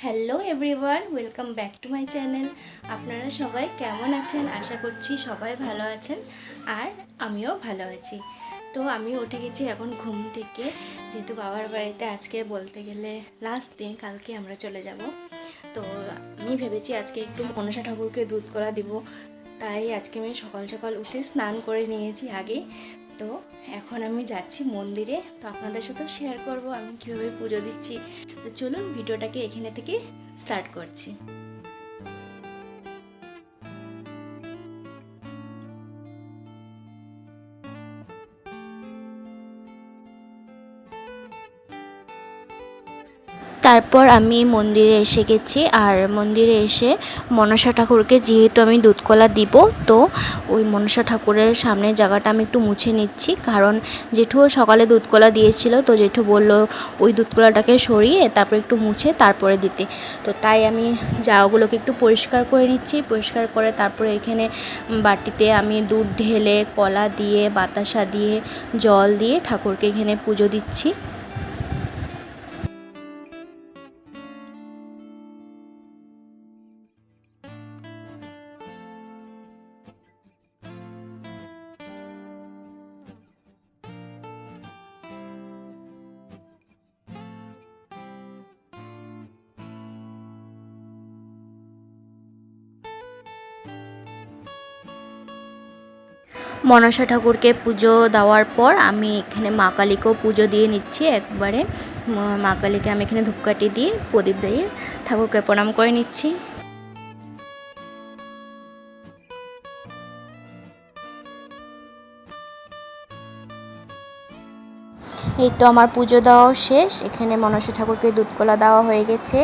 Hello everyone, welcome back to my channel. আপনারা সবাই কেমন আছেন? আশা করছি সবাই ভালো আছেন আর আমিও ভালো আছি। তো আমি উঠে গেছি এখন ঘুম থেকে, যেহেতু বাবার বাড়িতে আজকে বলতে গেলে লাস্ট দিন, কালকে আমরা চলে যাব। তো আমি ভেবেছি আজকে একটু মনসা ঠাকুরকে দুধ কলা দিব, তাই আজকে আমি সকাল সকাল উঠে স্নান করে নিয়েছি আগে। তো এখন আমি যাচ্ছি মন্দিরে, তো আপনাদের সাথেও শেয়ার করব আমি কীভাবে পুজো দিচ্ছি। তো চলুন ভিডিওটাকে এখানে থেকে স্টার্ট করছি। তারপর আমি মন্দিরে এসে গেছি, আর মন্দিরে এসে মনসা ঠাকুরকে যেহেতু আমি দুধকলা দিব, তো ওই মনসা ঠাকুরের সামনের জায়গাটা আমি একটু মুছে নিচ্ছি, কারণ জেঠুও সকালে দুধকলা দিয়েছিল। তো জেঠু বলল ওই দুধকলাটাকে সরিয়ে তারপর একটু মুছে তারপরে দিতে। তো তাই আমি জায়গাগুলোকে একটু পরিষ্কার করে নিচ্ছি। পরিষ্কার করে তারপরে এখানে বাটিতে আমি দুধ ঢেলে কলা দিয়ে বাতাসা দিয়ে জল দিয়ে ঠাকুরকে এখানে পুজো দিচ্ছি। মনসা ঠাকুরকে পুজো দেওয়ার পর আমি এখানে মা কালীকেও পুজো দিয়ে নিচ্ছি একবারে। মা কালীকে আমি এখানে ধূপকাঠি দিয়ে প্রদীপ দিয়ে ঠাকুরকে প্রণাম করে নিচ্ছি। এই তো আমার পুজো দেওয়াও শেষ। এখানে মনসা ঠাকুরকে দুধকলা দেওয়া হয়ে গেছে,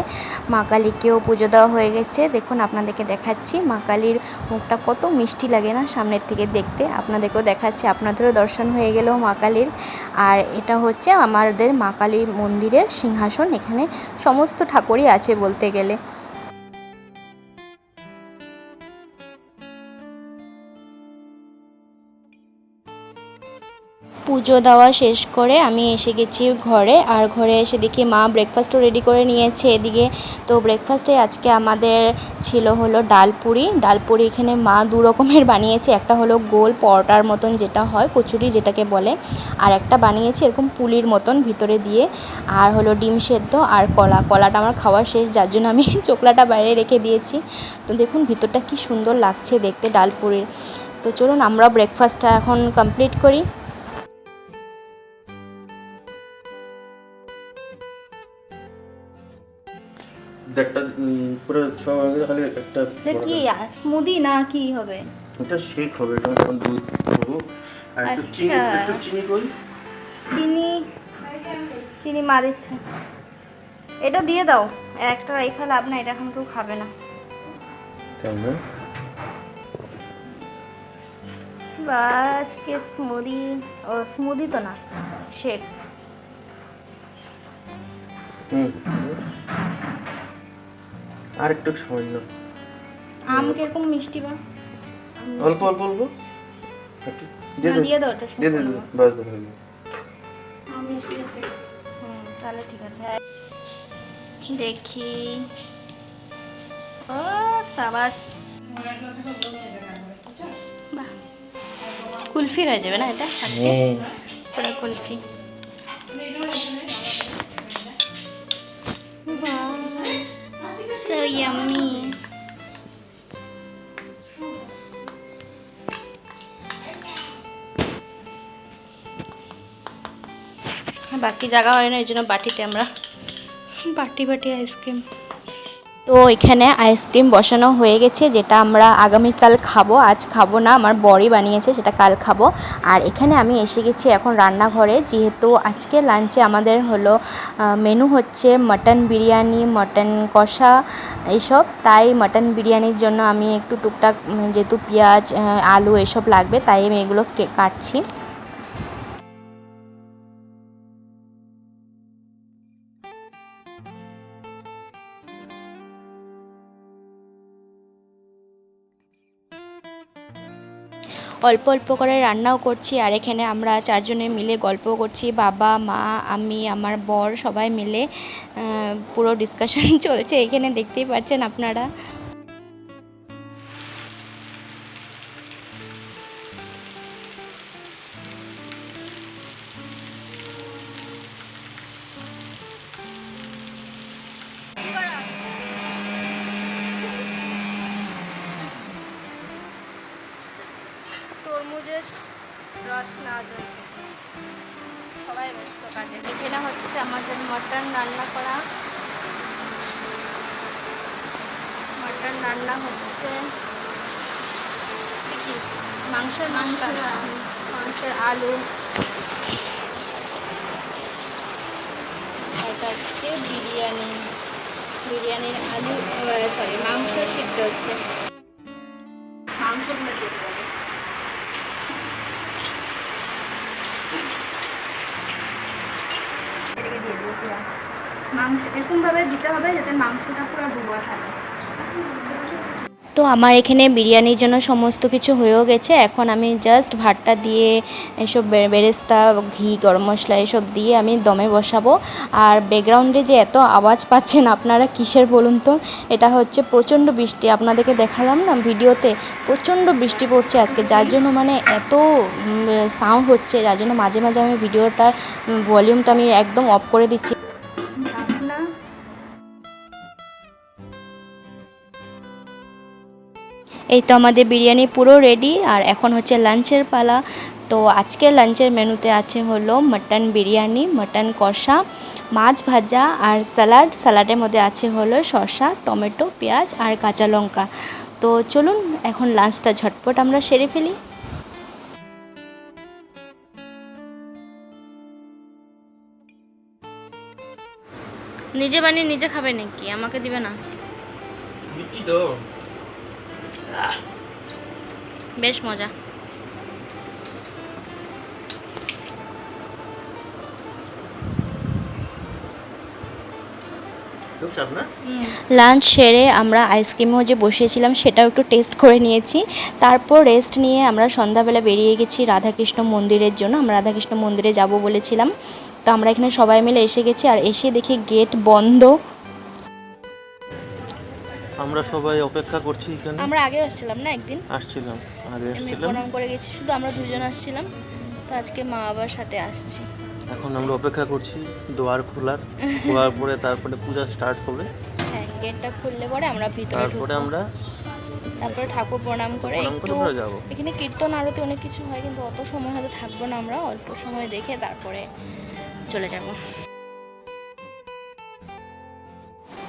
মা কালীকেও পুজো দেওয়া হয়ে গেছে। দেখুন আপনাদেরকে দেখাচ্ছি মা কালীর মুখটা কত মিষ্টি লাগে না সামনের থেকে দেখতে। আপনাদেরকেও দেখাচ্ছি, আপনাদেরও দর্শন হয়ে গেল মা কালীর। আর এটা হচ্ছে আমাদের মা কালীর মন্দিরের সিংহাসন, এখানে সমস্ত ঠাকুরই আছে বলতে গেলে। পুজো দেওয়া শেষ করে আমি এসে গেছি ঘরে, আর ঘরে এসে দেখি মা ব্রেকফাস্টও রেডি করে নিয়েছে এদিকে। তো ব্রেকফাস্টে আজকে আমাদের ছিল হলো ডালপুরি। ডালপুরি এখানে মা দু রকমের বানিয়েছে, একটা হলো গোল পরোটার মতন যেটা হয়, কচুরি যেটাকে বলে, আর একটা বানিয়েছে এরকম পুলির মতন ভিতরে দিয়ে, আর হলো ডিম সেদ্ধ আর কলাটা আমার খাওয়া শেষ, যার জন্য আমি চোকলাটা বাইরে রেখে দিয়েছি। তো দেখুন ভিতরটা কি সুন্দর লাগছে দেখতে ডালপুরির। তো চলুন আমরা ব্রেকফাস্টটা এখন কমপ্লিট করি। একটা পুরো সব আগে তাহলে একটা কি স্মুদি না কি হবে? এটা শেক হবে, এটা এখন দুধ দেবো আর একটু চিনি কই চিনি চিনি মা দিচ্ছে, এটা দিয়ে দাও। একটা রেখা লাভ না, এটা এখন কেউ খাবে না। তাই না? বা আজকে স্মুদি, ও স্মুদি তো না, শেক। আর একটু সামান্য আম কিরকম মিষ্টি বা অল্প অল্প অল্প একটু দিয়ে দাও, এটা দিয়ে দিন, বাস হয়ে গেল। তাহলে ঠিক আছে। দেখি, ও সাবাস, বাহ, কুলফি হয়ে যাবে না এটা আজকে? পুরো কুলফি। So yummy. বাকি জায়গা হয় না, এই জন্য বাটিতে আমরা বাটি আইসক্রিম। তো এখানে আইসক্রিম বসানো হয়ে গেছে, যেটা আমরা আগামীকাল খাবো, আজ খাবো না, আমার বরই বানিয়েছে, সেটা কাল খাবো। আর এখানে আমি এসে গেছি এখন রান্নাঘরে, যেহেতু আজকে লাঞ্চে আমাদের হলো মেনু হচ্ছে মাটন বিরিয়ানি, মাটন কষা এইসব। তাই মাটন বিরিয়ানির জন্য আমি একটু টুকটাক, যেহেতু পেঁয়াজ আলু এসব লাগবে, তাই আমি এগুলো কাটছি। অল্প অল্প করে রান্নাও করছি। আর এখানে আমরা চারজনে মিলে গল্প করছি, বাবা, মা, আমি, আমার বর সবাই মিলে পুরো ডিসকাশন চলছে এখানে, দেখতেই পাচ্ছেন আপনারা। তরমুজের রস না চলছে, সবাই ব্যস্ত কাজে। এখানে হচ্ছে আমাদের মটন রান্না করা, মটন রান্না হচ্ছে। কি মাংসের মাংসের আলু, এটা হচ্ছে বিরিয়ানির আলু, সরি মাংস সিদ্ধ হচ্ছে। মাংসগুলো দিয়ে দেবো। এটাকে দিয়ে দেবো পুরো মাংস, এরকমভাবে দিতে হবে যাতে মাংসটা পুরো ডুবা থাকে। তো আমার এখানে বিরিয়ানির জন্য সমস্ত কিছু হয়েও গেছে। এখন আমি জাস্ট ভাতটা দিয়ে এসব বেরেস্তা, ঘি, গরম মশলা এসব দিয়ে আমি দমে বসাবো। আর ব্যাকগ্রাউন্ডে যে এত আওয়াজ পাচ্ছেন আপনারা কিসের বলুন তো, এটা হচ্ছে প্রচণ্ড বৃষ্টি। আপনাদেরকে দেখালাম না ভিডিওতে, প্রচণ্ড বৃষ্টি পড়ছে আজকে, যার জন্য মানে এত সাউন্ড হচ্ছে, যার জন্য মাঝে মাঝে আমি ভিডিওটার ভলিউমটা আমি একদম অফ করে দিচ্ছি। এই তো আমাদের বিরিয়ানি পুরো রেডি, আর এখন হচ্ছে লাঞ্চের পালা। তো আজকের লাঞ্চের মেনুতে আছে হলো মটন বিরিয়ানি, মটন কষা, মাছ ভাজা আর স্যালাড। স্যালাডের মধ্যে আছে হলো শসা, টমেটো, পেঁয়াজ আর কাঁচা লঙ্কা। তো চলুন এখন লাঞ্চটা ঝটপট আমরা সেরে ফেলি। নিজে বানিয়ে নিজে খাবে নাকি, আমাকে দিবে না? বেশ মজা। লাঞ্চ সেরে আমরা আইসক্রিমও যে বসিয়েছিলাম সেটাও একটু টেস্ট করে নিয়েছি। তারপর রেস্ট নিয়ে আমরা সন্ধ্যাবেলা বেরিয়ে গেছি রাধাকৃষ্ণ মন্দিরের জন্য। আমরা রাধাকৃষ্ণ মন্দিরে যাব বলেছিলাম, তো আমরা এখানে সবাই মিলে এসে গেছি। আর এসে দেখি গেট বন্ধ। আমরা সবাই অপেক্ষা করছি এখানে। আমরা আগে আসছিলাম না, একদিন আসছিলাম, আগে এমনি আসছিলাম, প্রণাম করে গেছি, শুধু আমরা দুজন আসছিলাম। তো আজকে মা বাবার সাথে আসছি। এখন আমরা অপেক্ষা করছি দুয়ার খোলার পরে তারপরে পূজা স্টার্ট হবে। হ্যাঁ, গেটটা খুললে পরে আমরা ভিতরে তারপরে আমরা তারপরে ঠাকুর প্রণাম করে একটু যাব। এখানে কীর্তন আরতি অনেক কিছু হয়, কিন্তু অত সময় হয়তো থাকবো না, আমরা অল্প সময় দেখে তারপরে চলে যাব।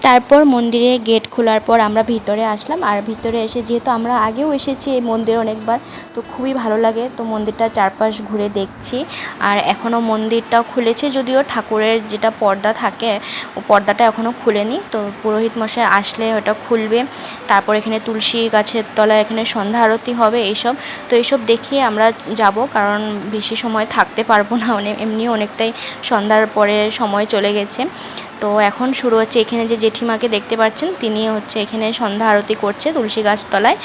তারপর মন্দিরে গেট খোলার পর আমরা ভিতরে আসলাম। আর ভিতরে এসে যেহেতু আমরা আগেও এসেছি এই মন্দিরে অনেকবার, তো খুবই ভালো লাগে। তো মন্দিরটা চারপাশ ঘুরে দেখছি। আর এখনও মন্দিরটাও খুলেছে, যদিও ঠাকুরের যেটা পর্দা থাকে ও পর্দাটা এখনও খুলেনি। তো পুরোহিত মশাই আসলে ওটা খুলবে। তারপর এখানে তুলসী গাছের তলায় এখানে সন্ধ্যা আরতি হবে এইসব। তো এইসব দেখিয়ে আমরা যাব, কারণ বেশি সময় থাকতে পারবো না, এমনিও অনেকটাই সন্ধ্যার পরে সময় চলে গেছে। তো এখন শুরু হচ্ছে। এখানে যে জেঠিমাকে দেখতে পাচ্ছেন তিনি হচ্ছে এখানে সন্ধ্যা আরতি করছে তুলসী গাছ তলায়।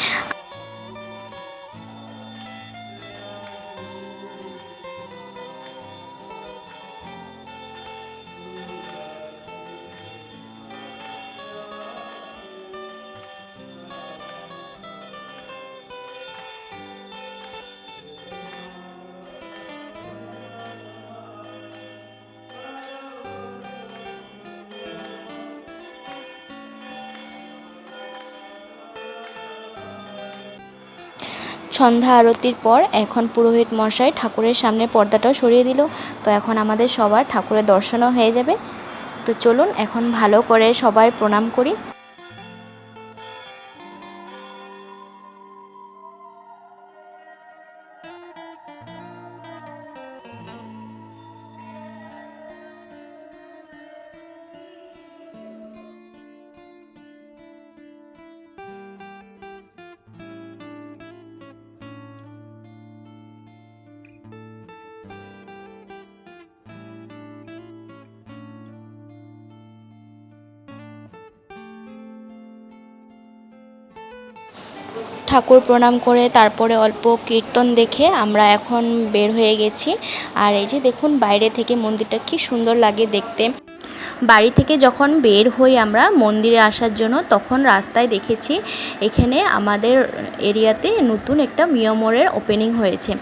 সন্ধ্যা আরতির পর এখন পুরোহিত মশাই ঠাকুরের সামনে পর্দাটাও সরিয়ে দিল। তো এখন আমাদের সবার ঠাকুরের দর্শনও হয়ে যাবে। তো চলুন এখন ভালো করে সবাই প্রণাম করি। ঠাকুর প্রণাম করে তারপরে অল্প কীর্তন দেখে আমরা এখন বের হয়ে গেছি। আর এই যে দেখুন বাইরে থেকে মন্দিরটা কি সুন্দর লাগে দেখতে। বাড়ি থেকে যখন বের হই আমরা মন্দিরে আসার জন্য, তখন রাস্তায় দেখেছি এখানে আমাদের এরিয়াতে নতুন একটা মিয়ামোরের ওপেনিং হয়েছে।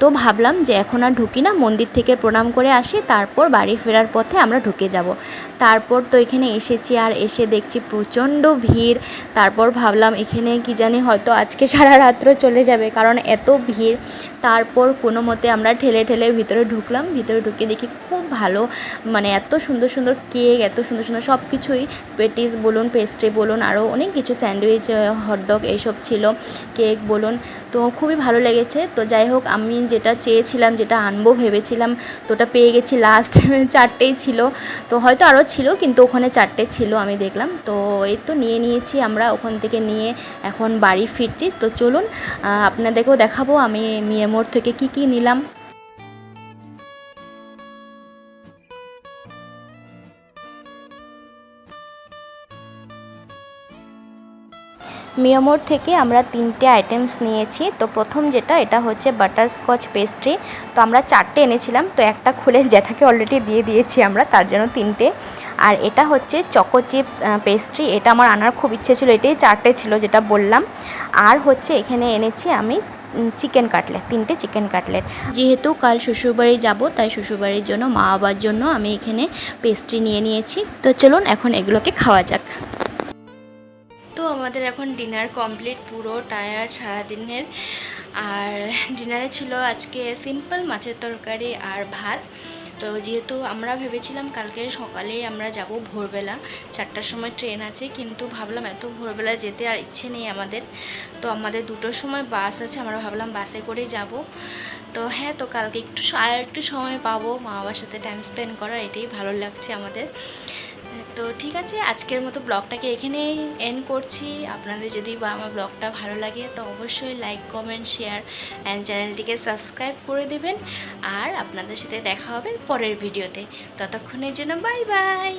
তো ভাবলাম যে এখন আর ঢুকি না, মন্দির থেকে প্রণাম করে আসি, তারপর বাড়ি ফেরার পথে আমরা ঢুকে যাব। তারপর তো এখানে এসেছি, আর এসে দেখছি প্রচণ্ড ভিড়। তারপর ভাবলাম এখানে কি জানি হয়তো আজকে সারা রাত্র চলে যাবে, কারণ এত ভিড়। তারপর কোনো মতে আমরা ঠেলে ঠেলে ভিতরে ঢুকলাম। ভিতরে ঢুকে দেখি খুব ভালো, মানে এত সুন্দর সুন্দর কেক, এত সুন্দর সুন্দর সব কিছুই, পেটিস বলুন, পেস্ট্রি বলুন, আরও অনেক কিছু, স্যান্ডউইচ, হটডগ এইসব ছিল, কেক বলুন। তো খুবই ভালো লেগেছে। তো যাই হোক, আমি যেটা চেয়েছিলাম, যেটা আনবো ভেবেছিলাম, তো ওটা পেয়ে গেছি। লাস্ট 4টেই ছিল, তো হয়তো আরও ছিল, কিন্তু ওখানে 4টে ছিল আমি দেখলাম। তো এই তো নিয়ে নিয়েছি আমরা, ওখান থেকে নিয়ে এখন বাড়ি ফিরছি। তো চলুন আপনাদেরকেও দেখাবো আমি মিয়ামোর থেকে কি কি নিলাম। মিয়ামোর থেকে আমরা 3টে আইটেমস নিয়েছি। তো প্রথম যেটা, এটা হচ্ছে বাটারস্কচ পেস্ট্রি। তো আমরা 4টে এনেছিলাম, তো একটা খুলে জ্যাঠাকে অলরেডি দিয়ে দিয়েছি আমরা, তার জন্য 3টে। আর এটা হচ্ছে চকো চিপস পেস্ট্রি, এটা আমার আনার খুব ইচ্ছে ছিল, এটাই 4টে ছিল যেটা বললাম। আর হচ্ছে এখানে এনেছি আমি চিকেন কাটলেট, 3টে চিকেন কাটলেট। যেহেতু কাল শ্বশুরবাড়ি যাব, তাই শ্বশুরবাড়ির জন্য, মা বাবার জন্য আমি এখানে পেস্ট্রি নিয়ে নিয়েছি। তো চলুন এখন এগুলোকে খাওয়া যাক। তো আমাদের এখন ডিনার কমপ্লিট, পুরো টায়ার্ড সারাদিনের। আর ডিনারে ছিল আজকে সিম্পল মাছের তরকারি আর ভাত। তো যেহেতু আমরা ভেবেছিলাম কালকে সকালেই আমরা যাব, ভোরবেলা 4টার সময় ট্রেন আছে, কিন্তু ভাবলাম এত ভোরবেলা যেতে আর ইচ্ছে নেই আমাদের। তো আমাদের 2টোর সময় বাস আছে, আমরা ভাবলাম বাসে করেই যাব। তো হ্যাঁ, তো কালকে একটু সময় পাবো মা বাবার সাথে টাইম স্পেন্ড করা, এটাই ভালো লাগছে আমাদের। তো ঠিক আছে, আজকের মতো ব্লগটাকে এখানেই এন্ড করছি। আপনাদের যদি বা আমার ব্লগটা ভালো লাগে তো অবশ্যই লাইক, কমেন্ট, শেয়ার অ্যান্ড চ্যানেলটিকে সাবস্ক্রাইব করে দেবেন। আর আপনাদের সাথে দেখা হবে পরের ভিডিওতে। ততক্ষণের জন্য বাই বাই।